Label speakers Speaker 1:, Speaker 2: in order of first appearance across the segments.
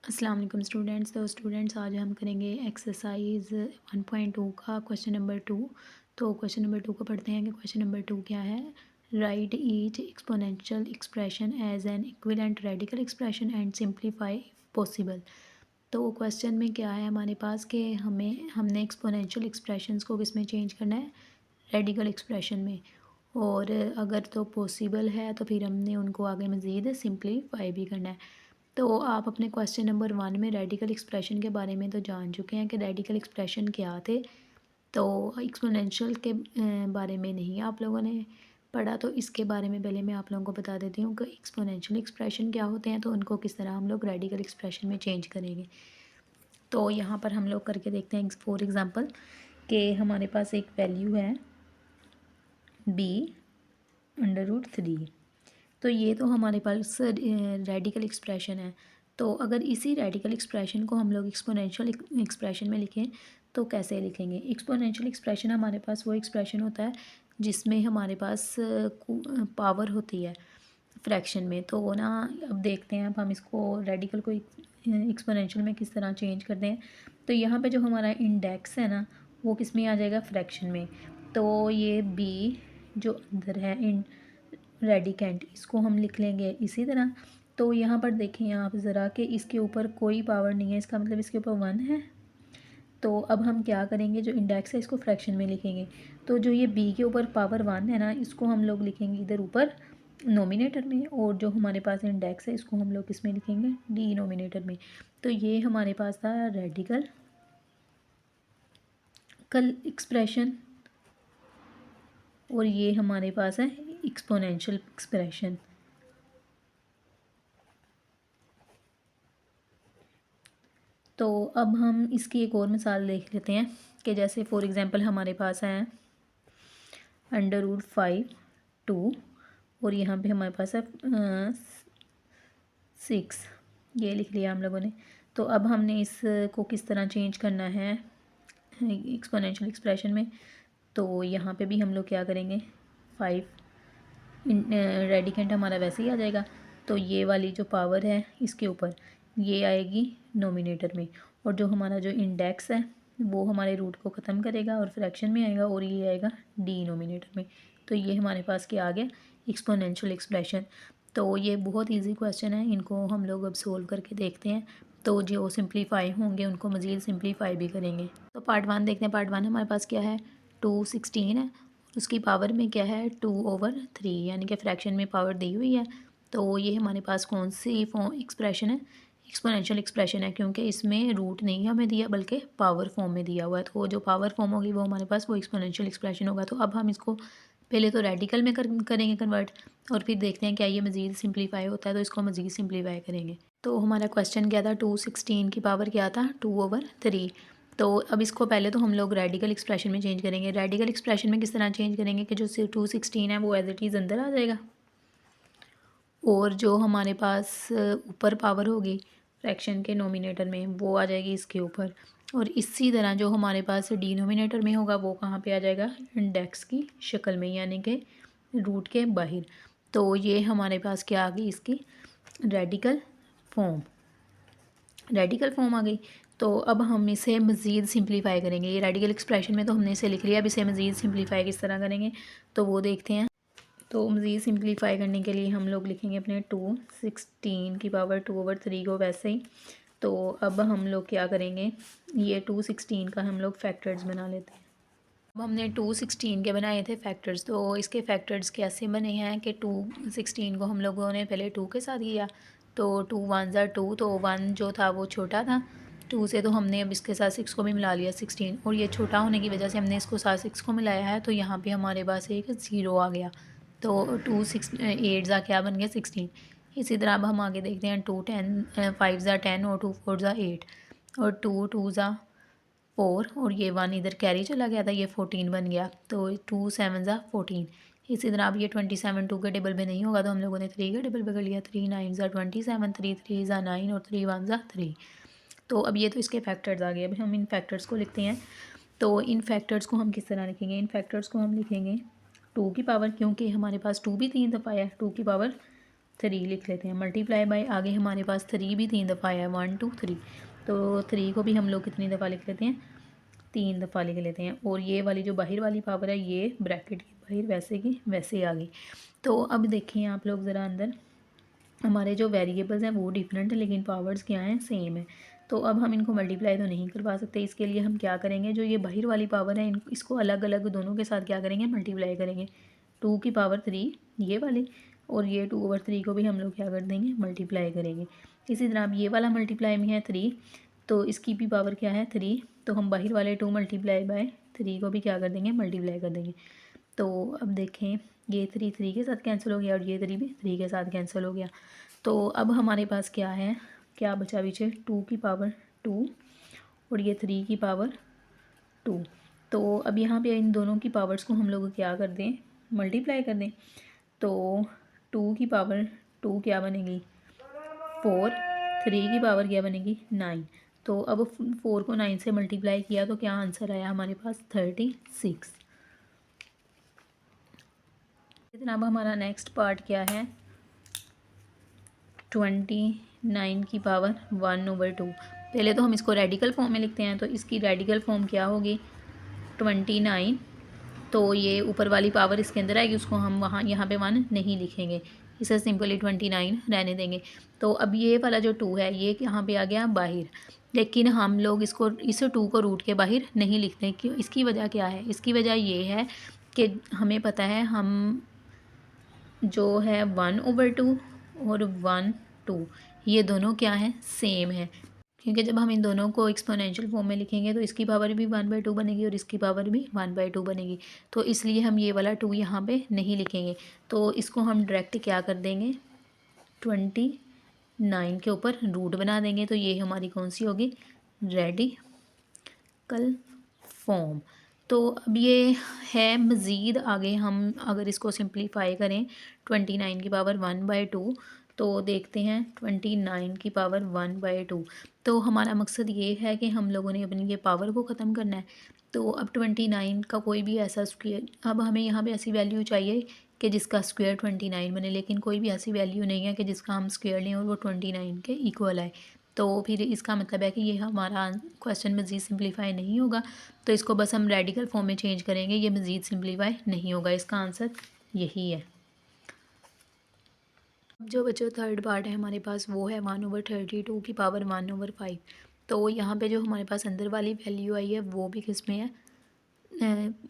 Speaker 1: अस्सलाम वालेकुम स्टूडेंट्स। तो स्टूडेंट्स आज हम करेंगे एक्सरसाइज 1.2 का क्वेश्चन नंबर 2। तो क्वेश्चन नंबर 2 को पढ़ते हैं कि क्वेश्चन नंबर 2 क्या है। Write each exponential expression as an equivalent radical expression and simplify possible. तो क्वेश्चन में क्या है हमारे पास कि हमने एक्सपोनेंशियल एक्सप्रेशंस को किस में चेंज करना है, रेडिकल एक्सप्रेशन में। और अगर तो पॉसिबल है तो फिर हमने उनको आगे मज़ीद सिंप्लीफाई भी करना है। तो आप अपने क्वेश्चन नंबर 1 में रेडिकल एक्सप्रेशन के बारे में तो जान चुके हैं कि रेडिकल एक्सप्रेशन क्या थे। तो एक्सपोनेंशियल के बारे में नहीं आप लोगों ने पढ़ा, तो इसके बारे में पहले मैं आप लोगों को बता देती हूँ कि एक्सपोनेंशियल एक्सप्रेशन क्या होते हैं, तो उनको किस तरह हम लोग रेडिकल एक्सप्रेशन में चेंज करेंगे। तो यहाँ पर हम लोग करके देखते हैं फॉर एग्ज़ाम्पल कि हमारे पास एक वैल्यू है b√3। तो ये तो हमारे पास रेडिकल एक्सप्रेशन है। तो अगर इसी रेडिकल एक्सप्रेशन को हम लोग एक्सपोनेंशियल एक्सप्रेशन में लिखें तो कैसे लिखेंगे। एक्सपोनेंशियल एक्सप्रेशन हमारे पास वो एक्सप्रेशन होता है जिसमें हमारे पास पावर होती है फ्रैक्शन में। तो ना अब देखते हैं, अब हम इसको रेडिकल को एक्सपोनेंशियल में किस तरह चेंज करते हैं। तो यहाँ पे जो हमारा इंडेक्स है ना वो किस में आ जाएगा, फ्रैक्शन में। तो ये बी जो अंदर है इन रेडिकेंट, इसको हम लिख लेंगे इसी तरह। तो यहाँ पर देखें आप ज़रा कि इसके ऊपर कोई पावर नहीं है, इसका मतलब इसके ऊपर 1 है। तो अब हम क्या करेंगे, जो इंडेक्स है इसको फ्रैक्शन में लिखेंगे। तो जो ये बी के ऊपर पावर 1 है ना, इसको हम लोग लिखेंगे इधर ऊपर नोमिनेटर में, और जो हमारे पास इंडेक्स है इसको हम लोग किस में लिखेंगे, डिनोमिनेटर में। तो ये हमारे पास था रेडिकल कल एक्सप्रेशन, और ये हमारे पास है एक्सपोनेंशियल एक्सप्रेशन। तो अब हम इसकी एक और मिसाल देख लेते हैं कि जैसे फॉर एग्ज़ाम्पल हमारे पास है √5(2) और यहाँ पे हमारे पास है 6, ये लिख लिया हम लोगों ने। तो अब हमने इसको किस तरह चेंज करना है एक्सपोनेंशियल एक्सप्रेशन में। तो यहाँ पे भी हम लोग क्या करेंगे, 5 रेडिकेंट हमारा वैसे ही आ जाएगा। तो ये वाली जो पावर है इसके ऊपर ये आएगी नोमिनेटर में, और जो हमारा जो इंडेक्स है वो हमारे रूट को ख़त्म करेगा और फ्रैक्शन में आएगा, और ये आएगा डिनोमिनेटर में। तो ये हमारे पास क्या आ गया, एक्सपोनेंशियल एक्सप्रेशन। तो ये बहुत इजी क्वेश्चन है, इनको हम लोग अब सोल्व करके देखते हैं। तो जो सिंप्लीफाई होंगे उनको मज़ीद सिंप्लीफाई भी करेंगे। तो पार्ट 1 देखते हैं। पार्ट 1 हमारे पास क्या है, 216 है, उसकी पावर में क्या है 2/3, यानी कि फ्रैक्शन में पावर दी हुई है। तो ये हमारे पास कौन सी फॉर्म एक्सप्रेशन है, एक्सपोनेंशियल एक्सप्रेशन है, क्योंकि इसमें रूट नहीं हमें दिया बल्कि पावर फॉर्म में दिया हुआ है। तो जो पावर फॉर्म होगी वो हमारे पास वो एक्सपोनेंशियल एक्सप्रेशन होगा। तो अब हम इसको पहले तो रेडिकल में करेंगे कन्वर्ट, और फिर देखते हैं क्या ये मज़ीद सिंप्लीफाई होता है, तो इसको मज़ीद सिंप्लीफाई करेंगे। तो हमारा क्वेश्चन क्या था, 216 की पावर क्या था 2/3। तो अब इसको पहले तो हम लोग रेडिकल एक्सप्रेशन में चेंज करेंगे। रेडिकल एक्सप्रेशन में किस तरह चेंज करेंगे कि जो 216 है वो एज इट इज़ अंदर आ जाएगा, और जो हमारे पास ऊपर पावर होगी फ्रैक्शन के नोमिनेटर में वो आ जाएगी इसके ऊपर, और इसी तरह जो हमारे पास डिनोमिनेटर में होगा वो कहाँ पे आ जाएगा, इंडेक्स की शक्ल में, यानी कि रूट के बाहर। तो ये हमारे पास क्या आ गई, इसकी रेडिकल फॉर्म, रेडिकल फॉर्म आ गई। तो अब हम इसे मज़ीद सिंप्लीफाई करेंगे। ये रेडिकल एक्सप्रेशन में तो हमने इसे लिख लिया, अब इसे मज़ीद सिंप्लीफाई किस तरह करेंगे तो वो देखते हैं। तो मज़ीद सिंप्लीफाई करने के लिए हम लोग लिखेंगे अपने 216 की पावर 2/3 को वैसे ही। तो अब हम लोग क्या करेंगे, ये 216 का हम लोग फैक्टर्स बना लेते हैं। अब हमने 216 के बनाए थे फैक्टर्स, तो इसके फैक्टर्स कैसे बने हैं कि 216 को हम लोगों ने पहले 2 के साथ किया। तो 2 1 ज़ा 2, तो 1 जो था वो छोटा था 2 से, तो हमने अब इसके साथ 6 को भी मिला लिया 16, और ये छोटा होने की वजह से हमने इसको साथ 6 को मिलाया है। तो यहाँ पे हमारे पास एक 0 आ गया। तो 2 6 8 ज़ा क्या बन गया 16। इसी तरह अब हम आगे देखते हैं, 2 10 5 ज़ा 10 और 2 4 ज़ा 8, और 2 2 ज़ा 4, और ये 1 इधर कैरी चला गया था, ये 14 बन गया। तो 2 7 ज़ा 14। इसी तरह अब ये 27 2 के टेबल पे नहीं होगा, तो हम लोगों ने 3 के टेबल पे कर लिया। 3 9 ज़ा 27, 3 3 ज़ा 9 और 3 1 ज़ा 3। तो अब ये तो इसके फैक्टर्स आ गए। अब हम इन फैक्टर्स को लिखते हैं। तो इन फैक्टर्स को हम किस तरह लिखेंगे, इन फैक्टर्स को हम लिखेंगे 2 की पावर, क्योंकि हमारे पास 2 भी 3 दफ़ा है, 2 की पावर 3 लिख लेते हैं, मल्टीप्लाई बाय आगे हमारे पास 3 भी 3 दफ़ा आया, 1 2 3, तो 3 को भी हम लोग कितनी दफ़ा लिख लेते हैं, 3 दफ़ा लिख लेते हैं। और ये वाली जो बाहर वाली पावर है ये ब्रैकेट की बाहर वैसे की वैसे आ गई। तो अब देखिए आप लोग ज़रा अंदर, हमारे जो वेरिएबल्स हैं वो डिफरेंट है लेकिन पावर्स क्या हैं, सेम है। तो अब हम इनको मल्टीप्लाई तो नहीं करवा सकते, इसके लिए हम क्या करेंगे, जो ये बाहर वाली पावर है इसको अलग अलग दोनों के साथ क्या करेंगे, मल्टीप्लाई करेंगे। 2 की पावर 3 ये वाली, और ये 2/3 को भी हम लोग क्या कर देंगे, मल्टीप्लाई करेंगे। इसी तरह अब ये वाला मल्टीप्लाई में है 3, तो इसकी भी पावर क्या है 3, तो हम बाहर वाले 2 मल्टीप्लाई बाय 3 को भी क्या कर देंगे, मल्टीप्लाई कर देंगे। तो अब देखें ये 3 3 के साथ कैंसिल हो गया और ये 3 भी 3 के साथ कैंसिल हो गया। तो अब हमारे पास क्या है, क्या बचा पीछे, 2 की पावर 2 और ये 3 की पावर 2। तो अब यहाँ पे इन दोनों की पावर्स को हम लोग क्या कर दें, मल्टीप्लाई कर दें। तो 2 की पावर 2 क्या बनेगी, 4, 3 की पावर क्या बनेगी, 9। तो अब 4 को 9 से मल्टीप्लाई किया तो क्या आंसर आया हमारे पास, 36। इतना अब हमारा नेक्स्ट पार्ट क्या है, 29 की पावर 1/2। पहले तो हम इसको रेडिकल फॉर्म में लिखते हैं, तो इसकी रेडिकल फॉर्म क्या होगी, 29, तो ये ऊपर वाली पावर इसके अंदर आएगी, उसको हम वहाँ यहाँ पे 1 नहीं लिखेंगे, इसे सिंपली 29 रहने देंगे। तो अब ये वाला जो 2 है ये यहाँ पे आ गया बाहर, लेकिन हम लोग इसको इस 2 को रूट के बाहर नहीं लिखते। क्यों, इसकी वजह क्या है, इसकी वजह ये है कि हमें पता है हम जो है 1/2 और 1 2 ये दोनों क्या हैं, सेम है। क्योंकि जब हम इन दोनों को एक्सपोनेंशियल फॉर्म में लिखेंगे तो इसकी पावर भी 1/2 बनेगी और इसकी पावर भी 1/2 बनेगी, तो इसलिए हम ये वाला 2 यहाँ पे नहीं लिखेंगे। तो इसको हम डायरेक्ट क्या कर देंगे, 29 के ऊपर रूट बना देंगे, तो ये हमारी कौन सी होगी, रेडिकल फॉर्म। तो अब ये है मज़ीद आगे हम अगर इसको सिंप्लीफाई करें 29 की पावर 1/2, तो देखते हैं 29 की पावर 1/2। तो हमारा मकसद ये है कि हम लोगों ने अपनी ये पावर को ख़त्म करना है। तो अब 29 का कोई भी ऐसा स्क्वायर, अब हमें यहाँ पे ऐसी वैल्यू चाहिए कि जिसका स्क्वायर 29 बने, लेकिन कोई भी ऐसी वैल्यू नहीं है कि जिसका हम स्क्वायर लें और वो 29 के इक्वल आए। तो फिर इसका मतलब है कि ये हमारा क्वेश्चन मज़ीद सिंप्लीफाई नहीं होगा, तो इसको बस हम रेडिकल फॉर्म में चेंज करेंगे, ये मज़ीद सिंप्लीफाई नहीं होगा। इसका आंसर यही है। जो बच्चों थर्ड पार्ट है हमारे पास वो है 1/32 की पावर 1/5। तो यहाँ पे जो हमारे पास अंदर वाली वैल्यू आई है वो भी किस में है,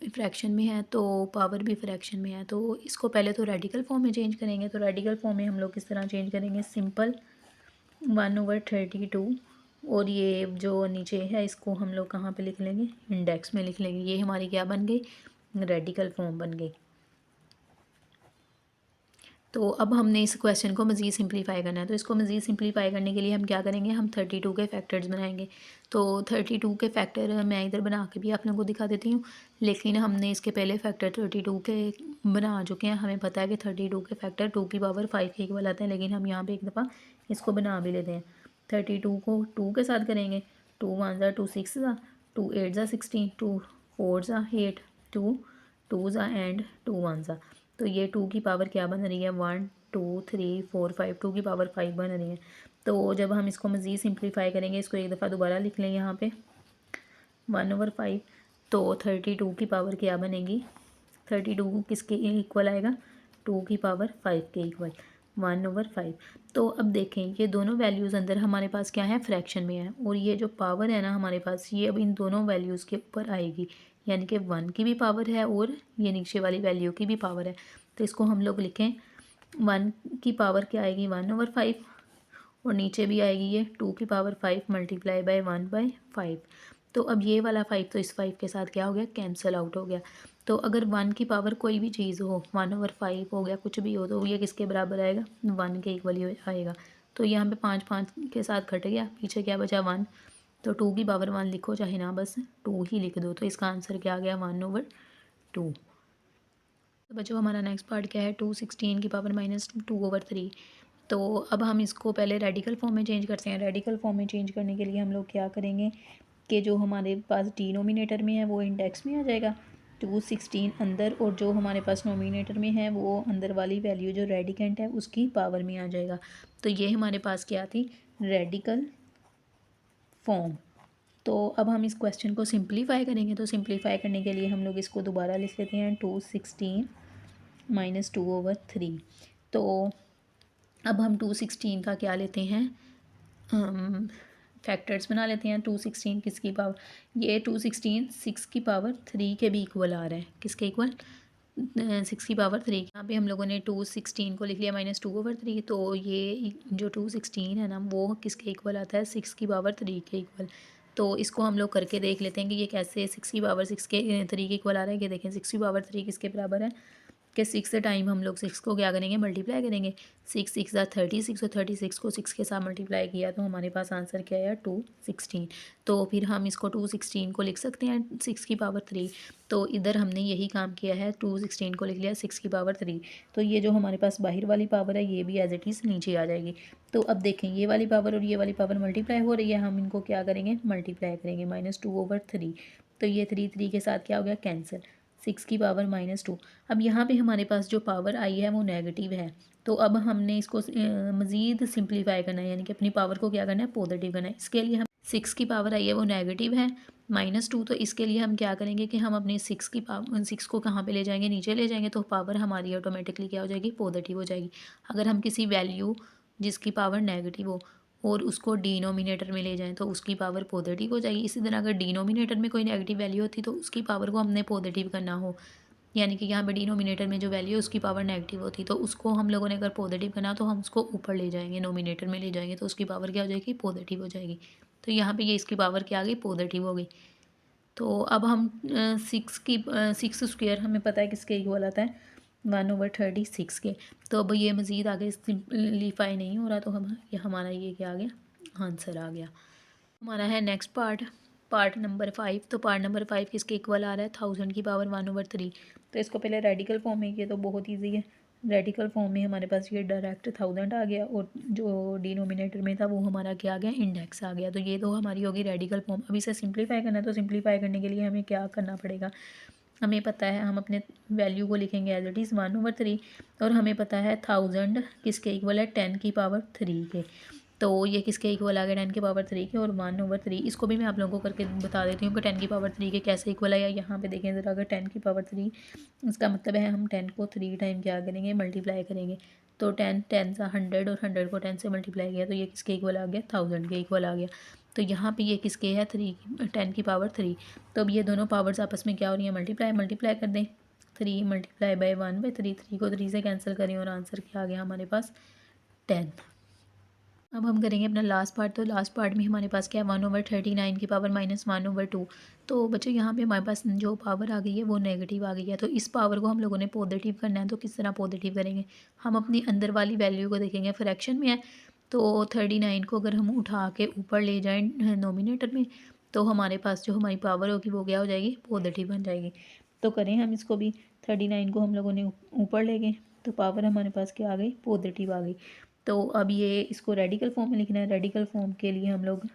Speaker 1: फ्रैक्शन में है, तो पावर भी फ्रैक्शन में है। तो इसको पहले तो रेडिकल फॉर्म में चेंज करेंगे। तो रेडिकल फॉर्म में हम लोग किस तरह चेंज करेंगे, सिंपल 1/32 और ये जो नीचे है इसको हम लोग कहाँ पे लिख लेंगे, इंडेक्स में लिख लेंगे। ये हमारी क्या बन गई, रेडिकल फॉर्म बन गई। तो अब हमने इस क्वेश्चन को मज़ीद सिंप्लीफाई करना है, तो इसको मज़ीद सिंप्लीफाई करने के लिए हम क्या करेंगे, हम 32 के फैक्टर्स बनाएंगे। तो 32 के फैक्टर मैं इधर बना के भी आप लोगों को दिखा देती हूँ, लेकिन हमने इसके पहले फैक्टर 32 के बना चुके हैं। हमें पता है कि 32 के फैक्टर 2 की पावर 5 के इक्वल आते हैं, लेकिन हम यहाँ पर एक दफ़ा इसको बना भी लेते हैं। 32 को 2 के साथ करेंगे, 2 1 ज़ा 2 6 ज़ा 2 8 ज़ा 16 2 4 ज़ा 8 2 2 ज़ा एंड 2 1 ज़ा। तो ये 2 की पावर क्या बन रही है, 1 2 3 4 5, 2 की पावर 5 बन रही है। तो जब हम इसको मज़ीद सिंप्लीफाई करेंगे, इसको एक दफ़ा दोबारा लिख लें यहाँ पे 1/5, तो 32 की पावर क्या बनेगी, 32 किसके इक्वल आएगा, 2 की पावर 5 के इक्वल 1/5। तो अब देखें ये दोनों वैल्यूज़ अंदर हमारे पास क्या है, फ्रैक्शन में है, और ये जो पावर है ना हमारे पास ये अब इन दोनों वैल्यूज़ के ऊपर आएगी, यानी कि 1 की भी पावर है और ये नीचे वाली वैल्यू की भी पावर है। तो इसको हम लोग लिखें 1 की पावर क्या आएगी, 1/5, और नीचे भी आएगी ये 2 की पावर 5 मल्टीप्लाई बाय 1/5। तो अब ये वाला 5 तो इस 5 के साथ क्या हो गया, कैंसिल आउट हो गया। तो अगर 1 की पावर कोई भी चीज़ हो, 1/5 हो गया, कुछ भी हो, तो ये किसके बराबर आएगा, 1 के इक्वल ही आएगा। तो यहाँ पे 5 5 के साथ कट गया, पीछे क्या बचा 1, तो 2 की पावर 1 लिखो चाहे ना, बस 2 ही लिख दो। तो इसका आंसर क्या आ गया, 1/2। तो बच्चों हमारा नेक्स्ट पार्ट क्या है, 216 की पावर -2/3। तो अब हम इसको पहले रेडिकल फॉर्म में चेंज करते हैं। रेडिकल फॉर्म में चेंज करने के लिए हम लोग क्या करेंगे कि जो हमारे पास डिनोमिनेटर में है वो इंडेक्स में आ जाएगा, 216 अंदर, और जो हमारे पास नोमिनेटर में है वो अंदर वाली वैल्यू जो रेडिकेंट है उसकी पावर में आ जाएगा। तो ये हमारे पास क्या थी, रेडिकल फॉर्म। तो अब हम इस क्वेश्चन को सिंप्लीफाई करेंगे। तो सिंप्लीफाई करने के लिए हम लोग इसको दोबारा लिख लेते हैं, 216 माइनस 2/3। तो अब हम 216 का क्या लेते हैं, फैक्टर्स बना लेते हैं। 216 किसकी पावर, ये 216 6 की पावर 3 के भी इक्वल आ रहा है। किसके इक्वल, 6 की पावर 3। यहाँ पे हम लोगों ने 216 को लिख लिया -2/3। तो ये जो 216 है ना वो किसके इक्वल आता है, 6 की पावर 3 के इक्वल। तो इसको हम लोग करके देख लेते हैं कि ये कैसे 6 की पावर 6 के 3 के इक्वल आ रहा है। कि देखें 6 की पावर 3 किसके बराबर है, कि 6 टाइम हम लोग 6 को क्या करेंगे, मल्टीप्लाई करेंगे। 6 6 36 और 36 को 6 के साथ मल्टीप्लाई किया तो हमारे पास आंसर क्या आया, 216। तो फिर हम इसको 216 को लिख सकते हैं 6 की पावर 3। तो इधर हमने यही काम किया है, 216 को लिख लिया 6 की पावर 3। तो ये जो हमारे पास बाहर वाली पावर है ये भी एज इट इज़ नीचे आ जाएगी। तो अब देखें ये वाली पावर और ये वाली पावर मल्टीप्लाई हो रही है, हम इनको क्या करेंगे, मल्टीप्लाई करेंगे, -2/3। तो ये 3 के साथ क्या हो गया, कैंसिल, 6 की पावर -2। अब यहाँ पे हमारे पास जो पावर आई है वो नेगेटिव है। तो अब हमने इसको मज़ीद सिंप्लीफाई करना है, यानी कि अपनी पावर को क्या करना है, पॉजिटिव करना है। इसके लिए हम 6 की पावर आई है वो नेगेटिव है, -2। तो इसके लिए हम क्या करेंगे कि हम अपने 6 की पावर 6 को कहाँ पे ले जाएंगे, नीचे ले जाएंगे। तो पावर हमारी ऑटोमेटिकली क्या हो जाएगी, पॉजिटिव हो जाएगी। अगर हम किसी वैल्यू जिसकी पावर नेगेटिव हो और उसको डिनोमिनेटर में ले जाएं तो उसकी पावर पॉजिटिव हो जाएगी। इसी तरह अगर डिनोमिनेटर में कोई नेगेटिव वैल्यू होती तो उसकी पावर को हमने पॉजिटिव करना हो, यानी कि यहाँ पे डिनोमिनेटर में जो वैल्यू है उसकी पावर नेगेटिव होती तो उसको हम लोगों ने अगर पॉजिटिव करना तो हम उसको ऊपर ले जाएंगे, नोमिनेटर में ले जाएंगे, तो उसकी पावर क्या हो जाएगी, पॉजिटिव हो जाएगी। तो यहाँ पे ये इसकी पावर क्या आ गई, पॉजिटिव हो गई। तो अब हम 6 स्क्वायर हमें पता है किसके इक्वल आता है, 1/36 के। तो अब ये मज़ीद आगे सिंप्लीफाई नहीं हो रहा, तो हम ये हमारा ये क्या आ गया, आंसर आ गया। हमारा है नेक्स्ट पार्ट नंबर 5। तो पार्ट नंबर 5 किसके इक्वल आ रहा है, 1000 की पावर 1/3। तो इसको पहले रेडिकल फॉर्म में किया तो बहुत ईजी है। रेडिकल फॉर्म में हमारे पास ये डायरेक्ट 1000 आ गया और जो डिनोमिनेटर में था वो हमारा क्या आ गया, इंडेक्स आ गया। तो ये तो हमारी होगी रेडिकल फॉर्म। अब इसे सिंप्लीफाई करना है, तो सिंप्लीफाई करने के लिए हमें क्या करना पड़ेगा, हमें पता है हम अपने वैल्यू को लिखेंगे एज इट इज़ 1/3। और हमें पता है 1000 किसके इक्वल है, 10 की पावर 3 के। तो ये किसके इक्वल आ गया, 10 की पावर 3 के, और 1/3। इसको भी मैं आप लोगों को करके बता देती हूँ कि 10 की पावर 3 के कैसे इक्वल आया। यहाँ पे देखें ज़रा, अगर 10 की पावर 3 इसका मतलब है हम 10 को 3 टाइम क्या करेंगे, मल्टीप्लाई करेंगे। तो 10 सा 100 और 100 को 10 से मल्टीप्लाई किया तो ये किसके इक्वल आ गया, 1000 के इक्वल आ गया। तो यहाँ पे ये किसके है, 10 की पावर 3। तो अब ये दोनों पावर्स आपस में क्या हो रही है, मल्टीप्लाई कर दें। 3 मल्टीप्लाई बाई 1/3, 3 को 3 से कैंसिल करें और आंसर क्या आ गया हमारे पास, 10। अब हम करेंगे अपना लास्ट पार्ट। तो लास्ट पार्ट में हमारे पास क्या है, 1/39 की पावर -1/2। तो बच्चों यहाँ पे हमारे पास जो पावर आ गई है वो नेगेटिव आ गई है। तो इस पावर को हम लोगों ने पॉजिटिव करना है। तो किस तरह पॉजिटिव करेंगे, हम अपनी अंदर वाली वैल्यू को देखेंगे, फ्रैक्शन में है। तो 39 को अगर हम उठा के ऊपर ले जाएँ नोमिनेटर में तो हमारे पास जो हमारी पावर होगी वो क्या हो जाएगी, पॉजिटिव बन जाएगी। तो करें हम इसको भी, 39 को हम लोगों ने ऊपर ले गए तो पावर हमारे पास क्या आ गई, पॉजिटिव आ गई। तो अब ये इसको रेडिकल फॉर्म में लिखना है। रेडिकल फॉर्म के लिए हम लोग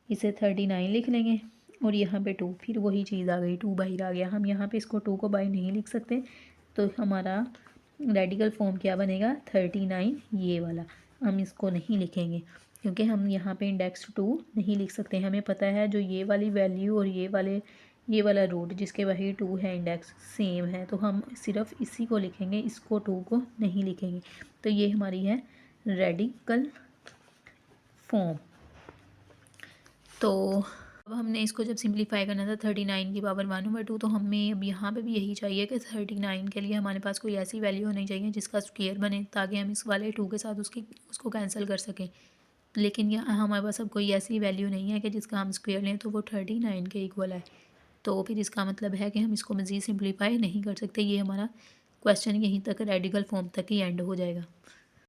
Speaker 1: इसे 39 लिख लेंगे और यहाँ पे 2, फिर वही चीज़ आ गई, 2 बाहर आ गया। हम यहाँ पे इसको 2 को बाहर नहीं लिख सकते, तो हमारा रेडिकल फॉर्म क्या बनेगा, 39 ये वाला। हम इसको नहीं लिखेंगे क्योंकि हम यहाँ पे इंडेक्स 2 नहीं लिख सकते। हमें पता है जो ये वाली वैल्यू और ये वाला रूट जिसके वही 2 है इंडेक्स सेम है, तो हम सिर्फ इसी को लिखेंगे, इसको 2 को नहीं लिखेंगे। तो ये हमारी है रेडिकल फॉर्म। तो अब हमने इसको जब सिंप्लीफाई करना था 39 की पावर 1/2, तो हमें अब यहाँ पे भी यही चाहिए कि 39 के लिए हमारे पास कोई ऐसी वैल्यू होनी चाहिए जिसका स्क्वायर बने, ताकि हम इस वाले 2 के साथ उसको कैंसिल कर सकें। लेकिन यहाँ हमारे पास अब कोई ऐसी वैल्यू नहीं है कि जिसका हम स्क्वायर लें तो वो 39 के इक्वल है। तो फिर इसका मतलब है कि हम इसको मज़ीद सिंप्लीफाई नहीं कर सकते। ये हमारा क्वेश्चन यहीं तक रेडिकल फॉर्म तक ही एंड हो जाएगा।